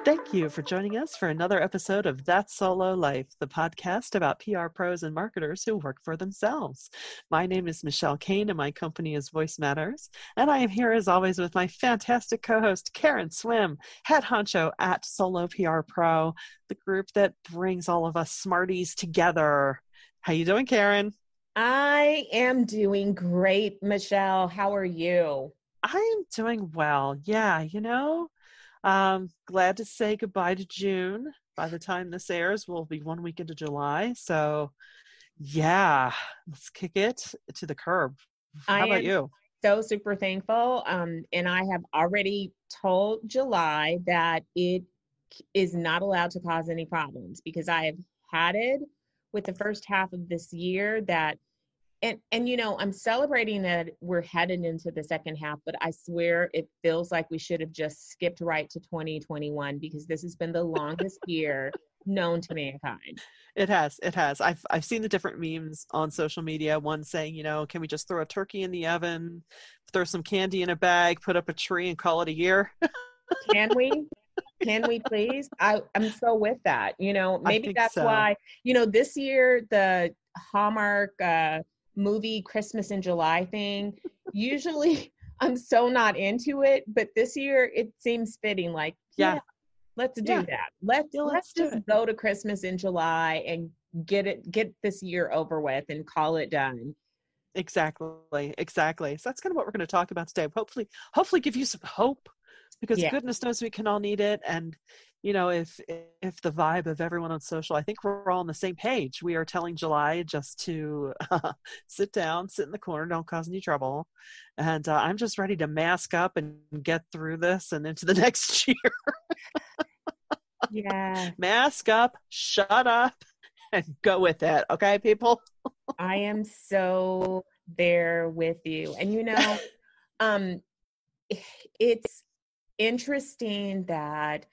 Thank you for joining us for another episode of That's Solo Life, the podcast about PR pros and marketers who work for themselves. My name is Michelle Kane and my company is Voice Matters. And I am here as always with my fantastic co-host, Karen Swim, head honcho at Solo PR Pro, the group that brings all of us smarties together. How you doing, Karen? I am doing great, Michelle. How are you? I am doing well. Yeah, glad to say goodbye to June. By the time this airs, we'll be 1 week into July. So, yeah, let's kick it to the curb. I How about am you? so super thankful. And I have already told July that it is not allowed to cause any problems because I have had it with the first half of this year that I'm celebrating that we're headed into the second half, but I swear it feels like we should have just skipped right to 2021 because this has been the longest year known to mankind. It has. It has. I've seen the different memes on social media. One saying, can we just throw a turkey in the oven, throw some candy in a bag, put up a tree, and call it a year? Can we? Can we please? I'm so with that. I Maybe think that's so. why, this year, the Hallmark movie Christmas in July thing, usually I'm so not into it, but this year it seems fitting. Like, Yeah. yeah, let's do Yeah. that. Yeah. Let's Let's do just it. go to Christmas in July and get this year over with and call it done. Exactly. Exactly. So that's kind of what we're going to talk about today. Hopefully give you some hope because Yeah. goodness knows we can all need it. And, if the vibe of everyone on social, I think we're all on the same page. We are telling July just to sit down, sit in the corner, don't cause any trouble. And I'm just ready to mask up and get through this and into the next year. Yeah. Mask up, shut up, and go with it. Okay, people? I am so there with you. And um it's interesting that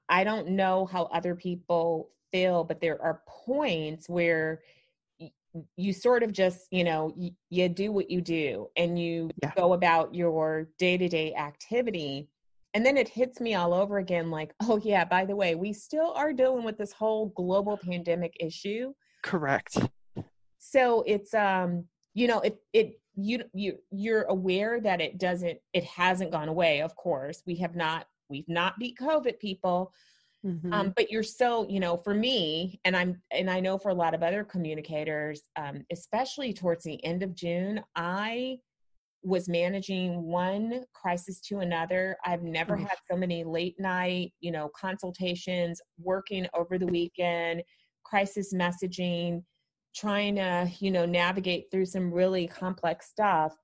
I don't know how other people feel, but there are points where you sort of just, you do what you do and you Yeah. go about your day-to-day activity. And then it hits me all over again, like, oh yeah, by the way, we still are dealing with this whole global pandemic issue. Correct. So it's you're aware that it hasn't gone away. Of course, we've not beat COVID, people. Mm-hmm. But you're so, for me, and I know for a lot of other communicators, especially towards the end of June, I was managing one crisis to another. I've never Oof. had so many late night, consultations, working over the weekend, crisis messaging, trying to, navigate through some really complex stuff.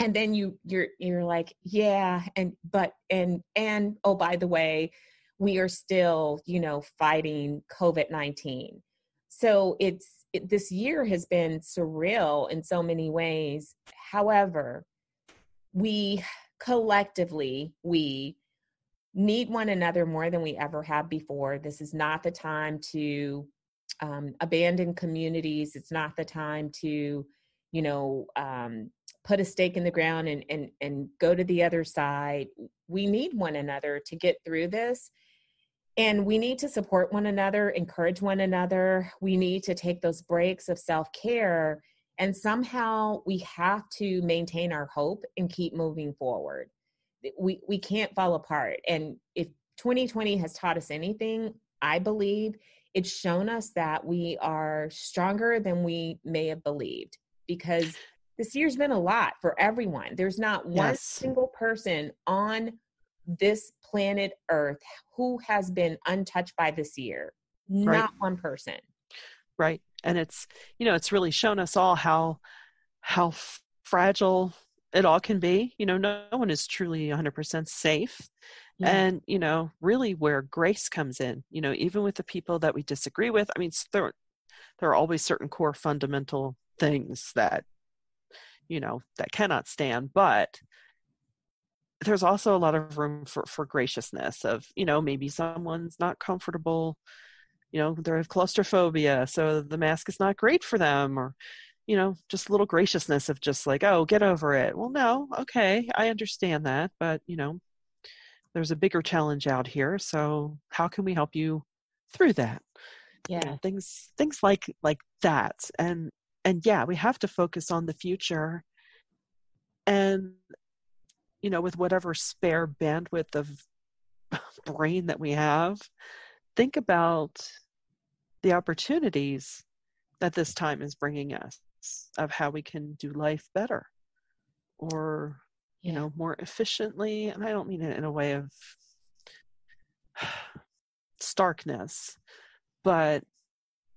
And then you're like, yeah, and oh, by the way, we are still, fighting COVID-19. So this year has been surreal in so many ways. However, we collectively, we need one another more than we ever have before. This is not the time to abandon communities. It's not the time to, put a stake in the ground and go to the other side. We need one another to get through this. And we need to support one another, encourage one another. We need to take those breaks of self-care. And somehow we have to maintain our hope and keep moving forward. We can't fall apart. And if 2020 has taught us anything, I believe it's shown us that we are stronger than we may have believed, because this year's been a lot for everyone. There's not one Yes. single person on this planet Earth who has been untouched by this year. Right. Not one person. Right. And it's really shown us all how fragile it all can be. No one is truly 100% safe. Yeah. And, really where grace comes in, even with the people that we disagree with. I mean, there are always certain core fundamental things that, that cannot stand, but there's also a lot of room for graciousness of, maybe someone's not comfortable, they have claustrophobia, so the mask is not great for them, or, just a little graciousness of just like, oh, get over it. Well, no, okay, I understand that, but, there's a bigger challenge out here. So how can we help you through that? Yeah. Things like that. And yeah, we have to focus on the future. And, with whatever spare bandwidth of brain that we have, think about the opportunities that this time is bringing us of how we can do life better or, Yeah. more efficiently. And I don't mean it in a way of starkness, but,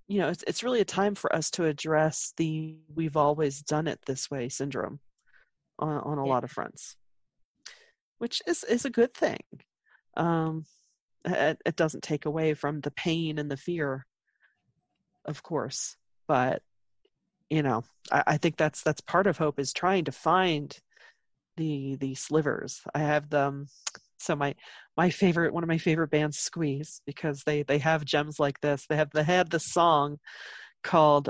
it's really a time for us to address the "we've always done it this way" syndrome on a Yeah. lot of fronts, which is a good thing. Um, it doesn't take away from the pain and the fear, of course, but I think that's part of hope, is trying to find the slivers. I have them. So my favorite, one of my favorite bands, Squeeze, because they have gems like this. They had this song called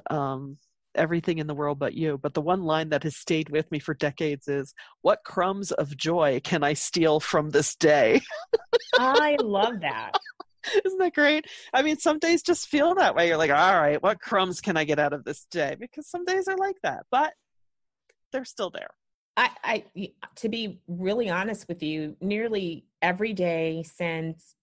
Everything in the World But You. But the one line that has stayed with me for decades is, "What crumbs of joy can I steal from this day?" I love that. Isn't that great? I mean, some days just feel that way. You're like, all right, what crumbs can I get out of this day? Because some days are like that, but they're still there. To be really honest with you, nearly every day since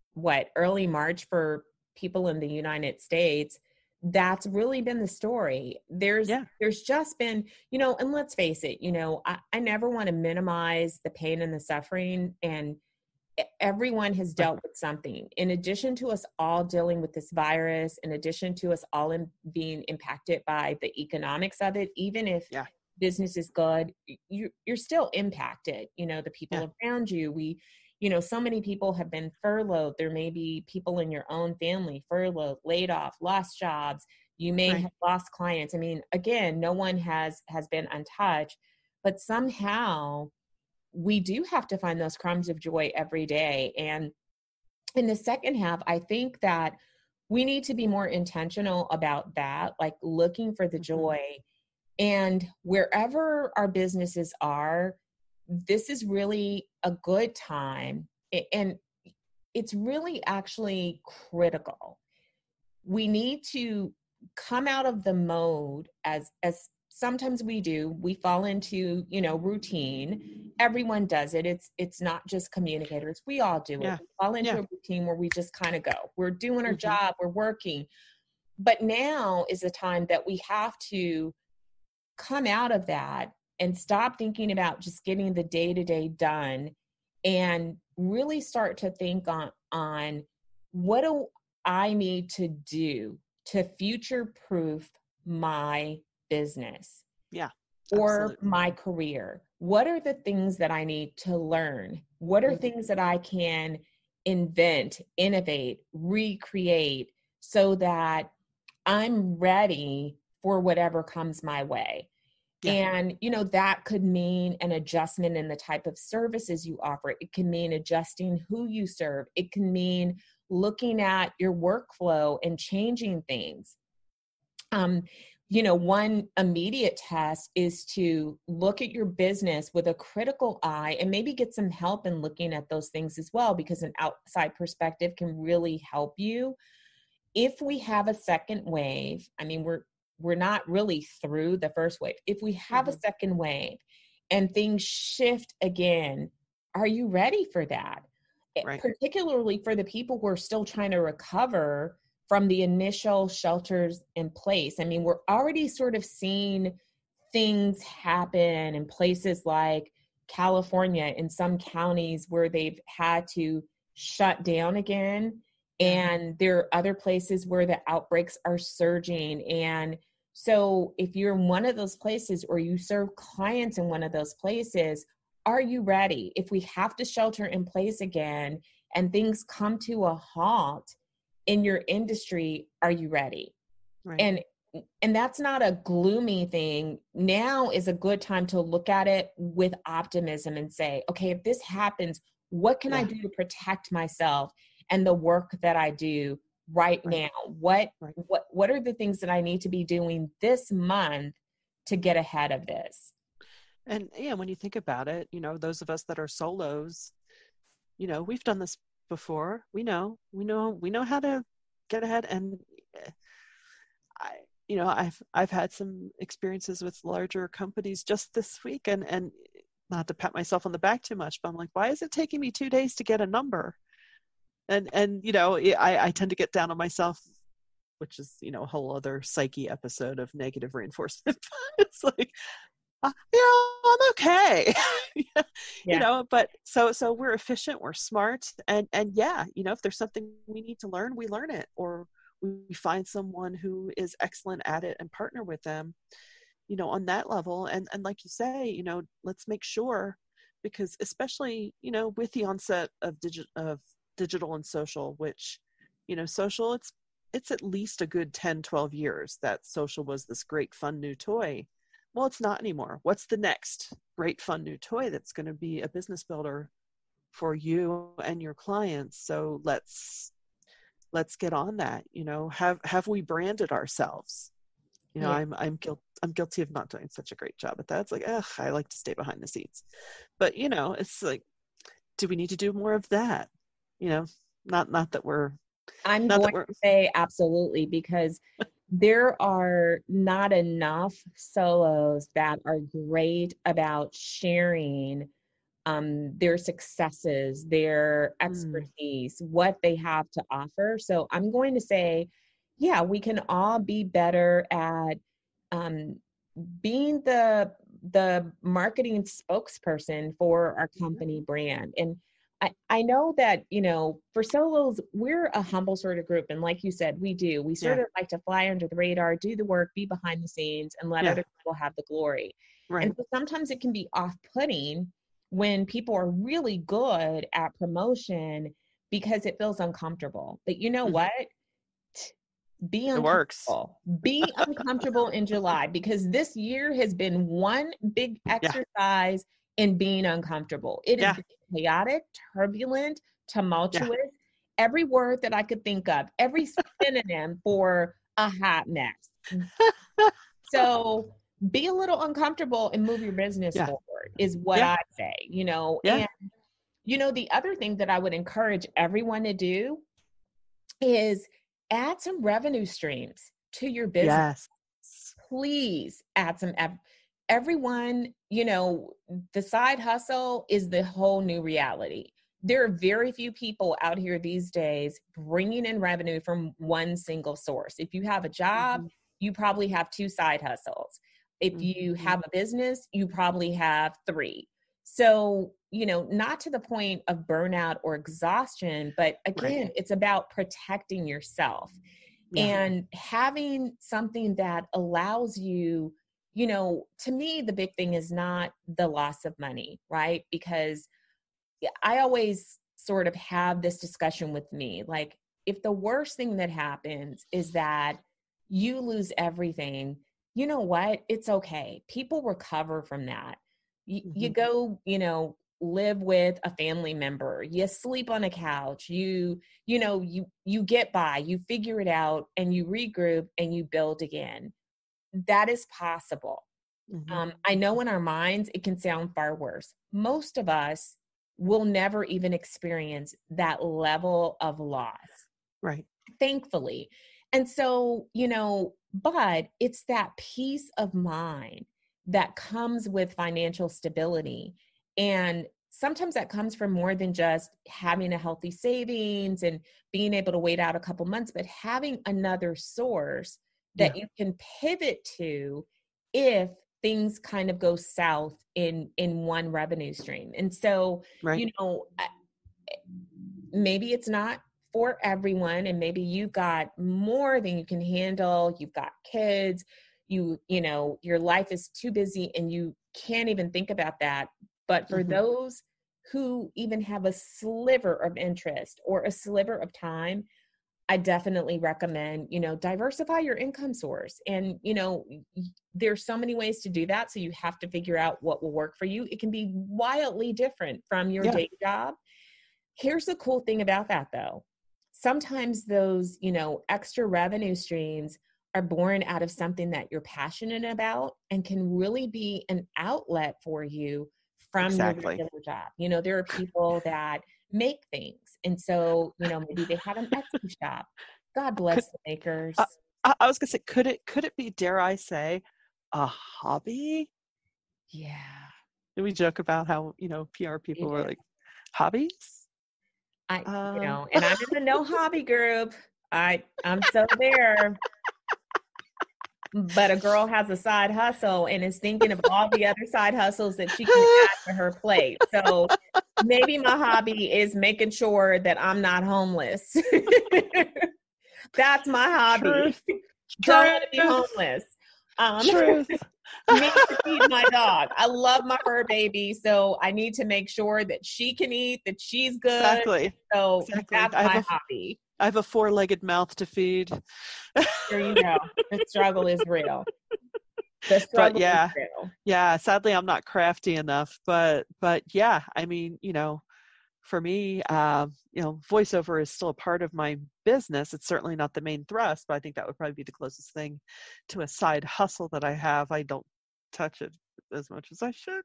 early March for people in the United States, that's really been the story. Yeah, There's just been, and let's face it, I never want to minimize the pain and the suffering, and everyone has right. dealt with something. In addition to us all dealing with this virus, in addition to us all being impacted by the economics of it, even if Yeah, business is good, you're still impacted. The yeah, people around you, so many people have been furloughed. There may be people in your own family furloughed, laid off, lost jobs. You may right. have lost clients. I mean, again, no one has been untouched, but somehow we do have to find those crumbs of joy every day. And in the second half, I think that we need to be more intentional about that, like looking for the Mm-hmm. joy. And wherever our businesses are, this is really a good time. And it's really actually critical. We need to come out of the mode, as sometimes we fall into routine. Everyone does it. It's not just communicators, we all do it. Yeah, We fall into yeah. a routine where we just kind of go, we're doing our Mm-hmm. job, we're working. But now is the time that we have to come out of that and stop thinking about just getting the day-to-day done, and really start to think on what do I need to do to future proof my business Yeah, or absolutely. my career. What are the things that I need to learn? What are Mm-hmm. things that I can invent, innovate, recreate, so that I'm ready for whatever comes my way? Yeah, And, that could mean an adjustment in the type of services you offer. It can mean adjusting who you serve. It can mean looking at your workflow and changing things. Um, one immediate test is to look at your business with a critical eye and maybe get some help in looking at those things as well, because an outside perspective can really help you. If we have a second wave, I mean, we're not really through the first wave. If we have a mm-hmm. second wave and things shift again, are you ready for that? Right. Particularly for the people who are still trying to recover from the initial shelters in place. I mean, we're already sort of seeing things happen in places like California, in some counties where they've had to shut down again. Yeah, And there are other places where the outbreaks are surging. And so if you're in one of those places, or you serve clients in one of those places, are you ready? If we have to shelter in place again and things come to a halt in your industry, are you ready? right. And that's not a gloomy thing. Now is a good time to look at it with optimism and say, okay, if this happens, what can I Yeah, do to protect myself and the work that I do right right, now? What right. what are the things that I need to be doing this month to get ahead of this? And yeah, when you think about it, those of us that are solos, we've done this before. We know how to get ahead. And I, I've had some experiences with larger companies just this week, and not to pat myself on the back too much, but I'm like, why is it taking me 2 days to get a number? And I tend to get down on myself, which is, a whole other psyche episode of negative reinforcement. It's like, I'm okay. But so we're efficient, we're smart. And yeah, if there's something we need to learn, we learn it, or we find someone who is excellent at it and partner with them, on that level. And like you say, let's make sure, because especially, with the onset of digital and social, which, social, it's at least a good 10, 12 years that social was this great, fun new toy. Well, it's not anymore. What's the next great, fun new toy that's going to be a business builder for you and your clients? So let's get on that. Have we branded ourselves? Yeah. I'm guilty of not doing such a great job at that. It's like, I like to stay behind the scenes. But it's like, do we need to do more of that? Not that we're. I'm going to say absolutely, because there are not enough solos that are great about sharing their successes, their expertise, what they have to offer. So I'm going to say, yeah, we can all be better at being the marketing spokesperson for our company brand. And I know that, for solos, we're a humble sort of group. And like you said, we sort of like to fly under the radar, do the work, be behind the scenes, and let other people have the glory. Right. And so sometimes it can be off-putting when people are really good at promotion, because it feels uncomfortable. But you know what? Be uncomfortable. Be uncomfortable in July, because this year has been one big exercise in being uncomfortable. It is chaotic, turbulent, tumultuous. Every word that I could think of, every synonym for a hot mess. So be a little uncomfortable and move your business forward is what I say, And, the other thing that I would encourage everyone to do is add some revenue streams to your business. Yes. Please add some. Everyone, the side hustle is the whole new reality. There are very few people out here these days bringing in revenue from one single source. If you have a job, you probably have 2 side hustles. If you have a business, you probably have 3. So, not to the point of burnout or exhaustion, but again, it's about protecting yourself and having something that allows you, to me, the big thing is not the loss of money, right? Because I always sort of have this discussion with me, like, if the worst thing that happens is that you lose everything, you know what? It's okay. People recover from that. You go, live with a family member, you sleep on a couch, you get by, you figure it out, and you regroup and you build again. That is possible. I know in our minds, it can sound far worse. Most of us will never even experience that level of loss. Right. Thankfully. And so, but it's that peace of mind that comes with financial stability. And sometimes that comes from more than just having a healthy savings and being able to wait out a couple months, but having another source that you can pivot to if things kind of go south in one revenue stream. And so, maybe it's not for everyone, and maybe you've got more than you can handle. You've got kids, your life is too busy and you can't even think about that. But for those who even have a sliver of interest or a sliver of time, I definitely recommend, diversify your income source. And, there's so many ways to do that. So you have to figure out what will work for you. It can be wildly different from your day job. Here's the cool thing about that, though. Sometimes those, extra revenue streams are born out of something that you're passionate about and can really be an outlet for you from your Exactly. regular job. You know, there are people that make things. And so, you know, maybe they have an Etsy shop. God Could, bless the makers. I was gonna say, could it be, dare I say, a hobby? Yeah, And we joke about how, PR people it were is. like, hobbies? You Uh, know, and I'm in the no hobby group. I'm so there. But a girl has a side hustle and is thinking of all the other side hustles that she can add to her plate. So maybe my hobby is making sure that I'm not homeless. That's my hobby. truth, Don't want to be truth, homeless. truth. Need to feed my dog. I love my fur baby, so I need to make sure that she can eat, that she's good. Exactly. So Exactly. that's my hobby. I have a four-legged mouth to feed. There you go. The struggle is real. The But struggle is yeah, real. yeah, sadly I'm not crafty enough, but yeah, I mean, for me, voiceover is still a part of my business. It's certainly not the main thrust, but I think that would probably be the closest thing to a side hustle that I have. I don't touch it as much as I should.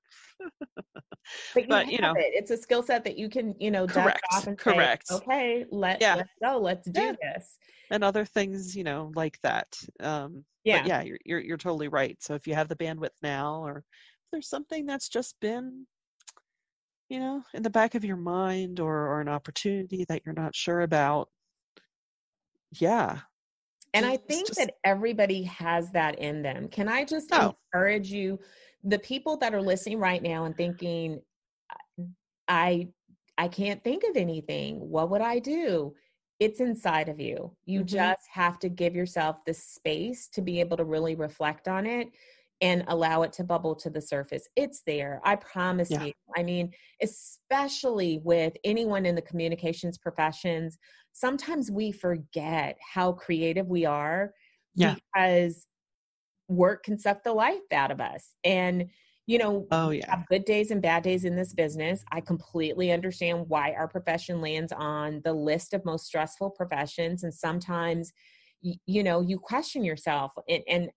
But you But, have it. It's a skill set that you can, dust off correct, and say, correct. okay, Yeah, let's go, let's yeah. do this. And other things, like that. But Yeah. yeah, you're totally right. So if you have the bandwidth now, or if there's something that's just been, in the back of your mind, or an opportunity that you're not sure about, yeah, And I think just that everybody has that in them. Can I just oh, encourage you, the people that are listening right now and thinking, I I can't think of anything. What would I do? It's inside of you. You mm-hmm, just have to give yourself the space to be able to really reflect on it and allow it to bubble to the surface. It's there. I promise yeah, you. I mean, especially with anyone in the communications professions, sometimes we forget how creative we are yeah, because work can suck the life out of us. And, oh we yeah, have good days and bad days in this business. I completely understand why our profession lands on the list of most stressful professions. And sometimes, you question yourself. And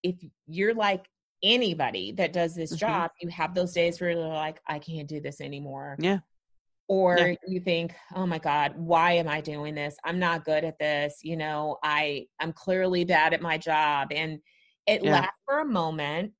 if you're like anybody that does this mm-hmm, job, you have those days where you're like, I can't do this anymore. yeah, yeah, Or you think, oh my God, why am I doing this? I'm not good at this. I'm clearly bad at my job. And it yeah, lasts for a moment.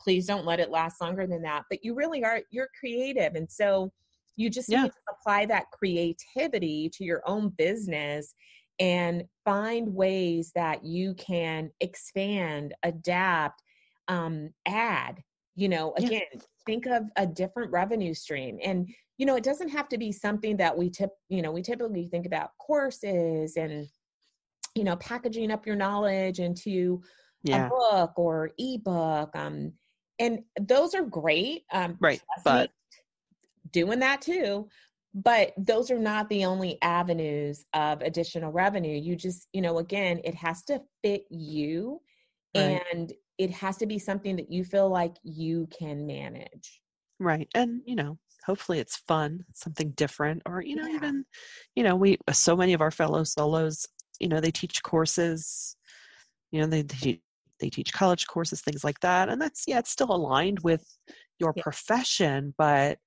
Please don't let it last longer than that. But you're creative. And so you just need yeah, to apply that creativity to your own business and find ways that you can expand, adapt, add, yeah, again, think of a different revenue stream. And it doesn't have to be something that we typically think about courses and, packaging up your knowledge into a yeah, book or ebook. And those are great. right. Trust me, But doing that too. But those are not the only avenues of additional revenue. You just, again, it has to fit you right, and it has to be something that you feel like you can manage. right, and hopefully it's fun, something different, or Yeah. even, we so many of our fellow solos, they teach courses, they teach college courses, things like that, and that's, yeah, it's still aligned with your Yeah. profession, but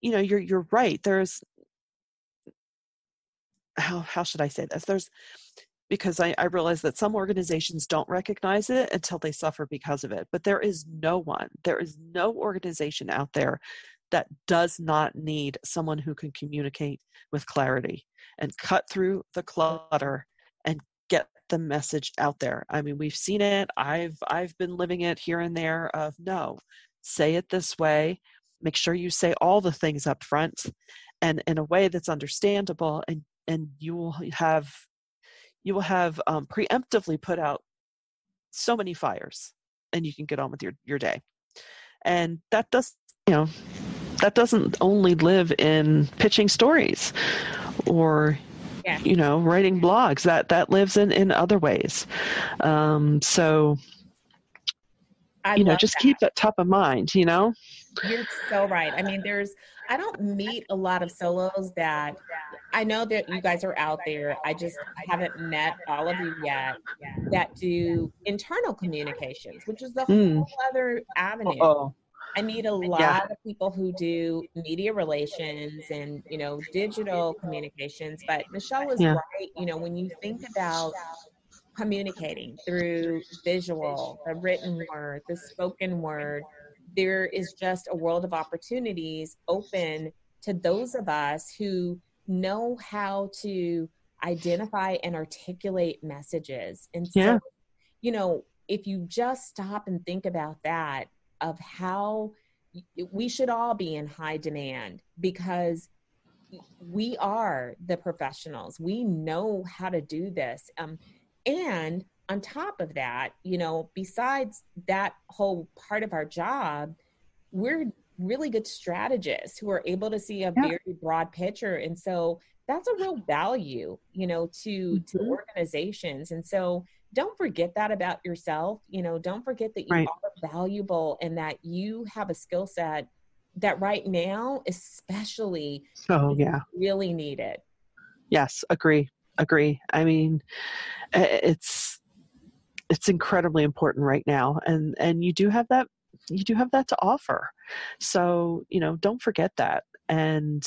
you're right. There's, how should I say this? Because I realize that some organizations don't recognize it until they suffer because of it. But there is no organization out there that does not need someone who can communicate with clarity and cut through the clutter and get the message out there. I mean, we've seen it. I've been living it here and there of, no, say it this way. Make sure you say all the things up front and in a way that's understandable, and you will have preemptively put out so many fires, and you can get on with your day. And you know that doesn't only live in pitching stories or Yeah. writing blogs. That lives in other ways. So I love just that. keep that top of mind. You're so right. I mean, I don't meet a lot of solos that I know that you guys are out there. I just haven't met all of you yet that do internal communications, which is a Mm. whole other avenue. Oh. I meet a Yeah. lot of people who do media relations and, digital communications, but Michelle is Yeah. right. When you think about communicating through visual, the written word, the spoken word, there is just a world of opportunities open to those of us who know how to identify and articulate messages. And Yeah. so, if you just stop and think about that, of how we should all be in high demand, because we are the professionals. We know how to do this. And on top of that, besides that whole part of our job, we're really good strategists who are able to see a Yeah. very broad picture. And so that's a real value, to Mhm. organizations. And so don't forget that about yourself. Don't forget that you Right. are valuable and that you have a skill set that right now, especially, Oh, yeah. really need it. Yes. Agree. I mean, it's incredibly important right now, and you do have that to offer. So, don't forget that. And,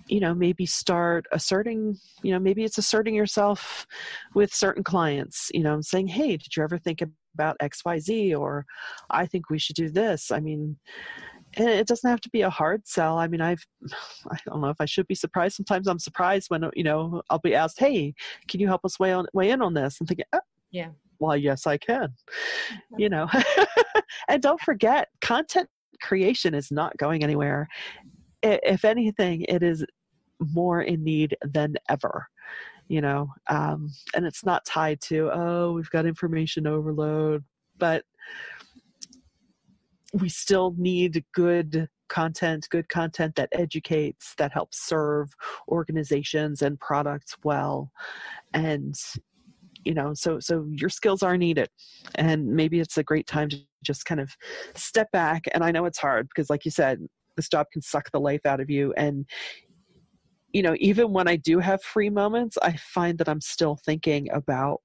maybe start asserting, maybe it's asserting yourself with certain clients, saying, hey, did you ever think about XYZ? Or I think we should do this. I mean, and it doesn't have to be a hard sell. I mean, I don't know if I should be surprised. Sometimes I'm surprised when, I'll be asked, hey, can you help us weigh in on this? I'm thinking, oh, Yeah. well, yes, I can, you know. And don't forget, content creation is not going anywhere. If anything, it is more in need than ever, and it's not tied to, oh, we've got information overload, but we still need good content that educates, that helps serve organizations and products well. And so your skills are needed, and maybe it's a great time to just kind of step back. And I know it's hard because, like you said, this job can suck the life out of you. And even when I do have free moments, I find that I'm still thinking about,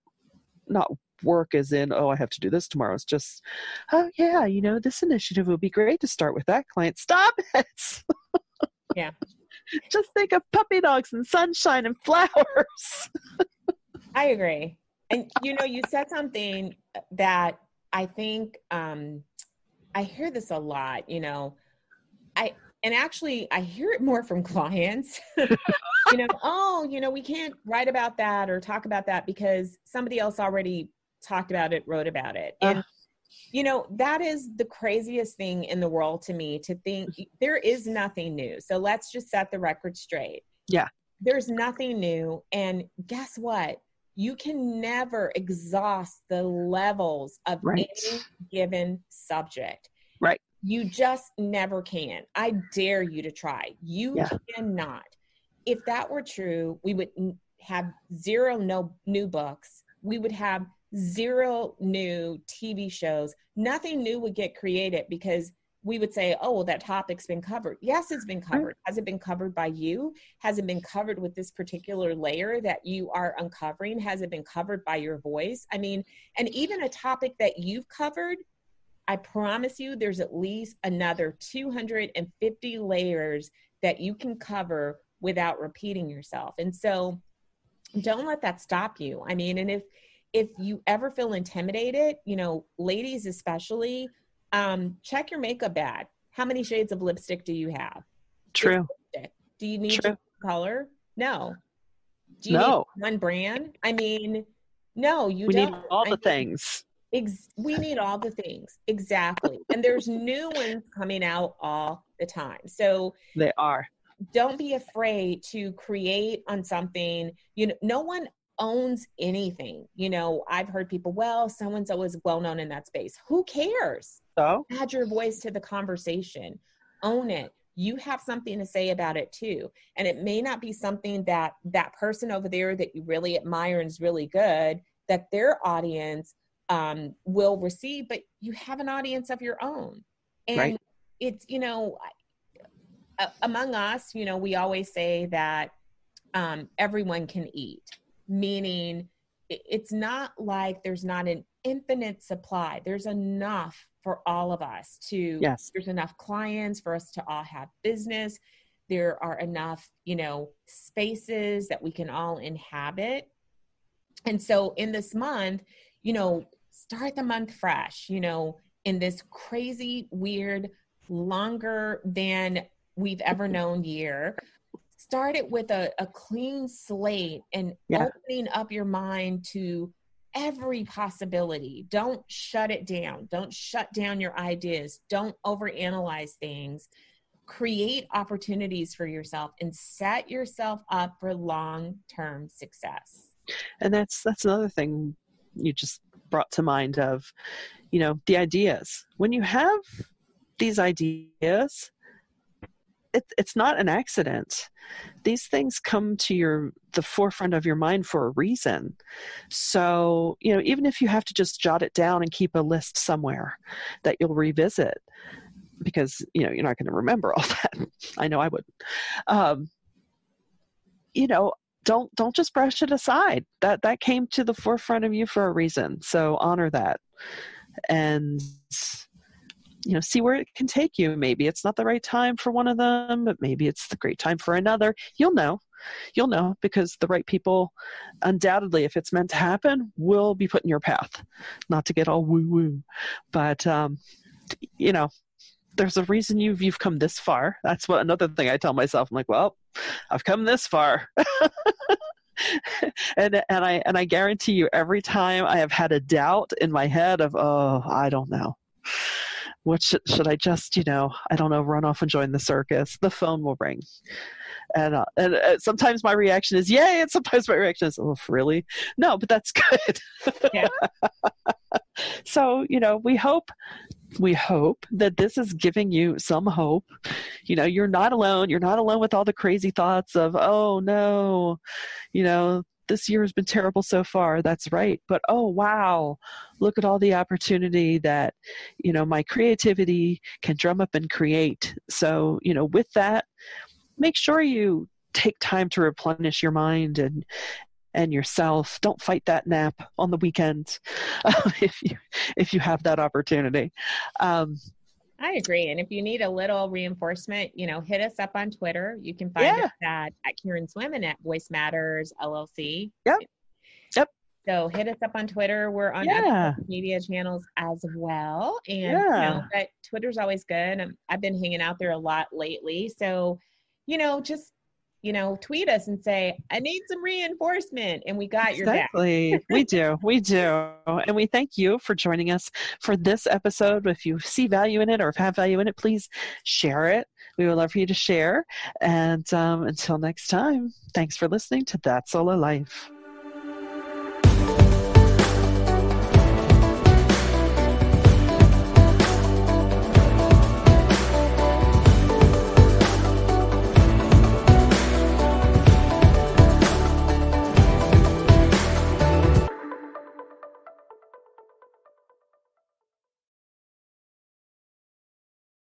not work as in, oh, I have to do this tomorrow. It's just, oh yeah, this initiative would be great to start with that client. Stop it. Yeah. Just think of puppy dogs and sunshine and flowers. I agree. And you said something that I think I hear this a lot, and actually I hear it more from clients. Oh, we can't write about that or talk about that because somebody else already talked about it, wrote about it. And that is the craziest thing in the world to me, to think there is nothing new. So let's just set the record straight. Yeah. There's nothing new. And guess what? You can never exhaust the levels of Right. any given subject. Right. You just never can. I dare you to try. You cannot. If that were true, we would have zero new books. We would have zero new TV shows. Nothing new would get created because we would say, oh, well, that topic's been covered. Yes, it's been covered. Has it been covered by you? Has it been covered with this particular layer that you are uncovering? Has it been covered by your voice? I mean, and even a topic that you've covered, I promise you there's at least another 250 layers that you can cover without repeating yourself. And so don't let that stop you. I mean, and if you ever feel intimidated, ladies especially, check your makeup bag. How many shades of lipstick do you have? True. Do you need to color? No. Do you need one brand? I mean, no, you don't. We need all the things. We need all the things. Exactly. And there's new ones coming out all the time. So they are. Don't be afraid to create on something. No one owns anything. I've heard people, well, so-and-so is well known in that space. Who cares? So add your voice to the conversation. Own it. You have something to say about it too. And it may not be something that person over there that you really admire and is really good, that their audience will receive, but you have an audience of your own. And it's, among us, we always say that everyone can eat, meaning it's not like there's not infinite supply. There's enough for all of us Yes. there's enough clients for us to all have business. There are enough, spaces that we can all inhabit. And so in this month, start the month fresh, in this crazy, weird, longer than we've ever known year. Start it with a clean slate and opening up your mind to every possibility. Don't shut it down. Don't shut down your ideas. Don't overanalyze things. Create opportunities for yourself and set yourself up for long-term success. And that's another thing you just brought to mind of, the ideas. When you have these ideas, it's not an accident. These things come to the forefront of your mind for a reason. So, even if you have to just jot it down and keep a list somewhere that you'll revisit, because, you're not going to remember all that. I know I wouldn't. Don't just brush it aside. That came to the forefront of you for a reason. So honor that. And see where it can take you. Maybe it's not the right time for one of them, but maybe it's the great time for another. You'll know because the right people, undoubtedly, if it's meant to happen, will be put in your path. Not to get all woo-woo, but there's a reason you've come this far. That's another thing I tell myself. I'm like, well, I've come this far. and I guarantee you, every time I have had a doubt in my head of, I don't know. What should I just, I don't know, run off and join the circus? The phone will ring. And sometimes my reaction is, yay, and sometimes my reaction is, oh, really? No, but that's good. Yeah. So, we hope that this is giving you some hope. You're not alone. You're not alone with all the crazy thoughts of, oh, no, this year has been terrible so far. That's right. But, oh, wow, look at all the opportunity that, my creativity can drum up and create. So, with that, make sure you take time to replenish your mind and yourself. Don't fight that nap on the weekend if you have that opportunity. I agree. And if you need a little reinforcement, hit us up on Twitter. You can find us at Kieran Swim and at Voice Matters LLC. Yep. So hit us up on Twitter. We're on other media channels as well. And but Twitter's always good. I've been hanging out there a lot lately. So, just tweet us and say, I need some reinforcement, and we got your back. Exactly. We do. And we thank you for joining us for this episode. If you see value in it or have value in it, please share it. We would love for you to share. And until next time, thanks for listening to That Solo Life.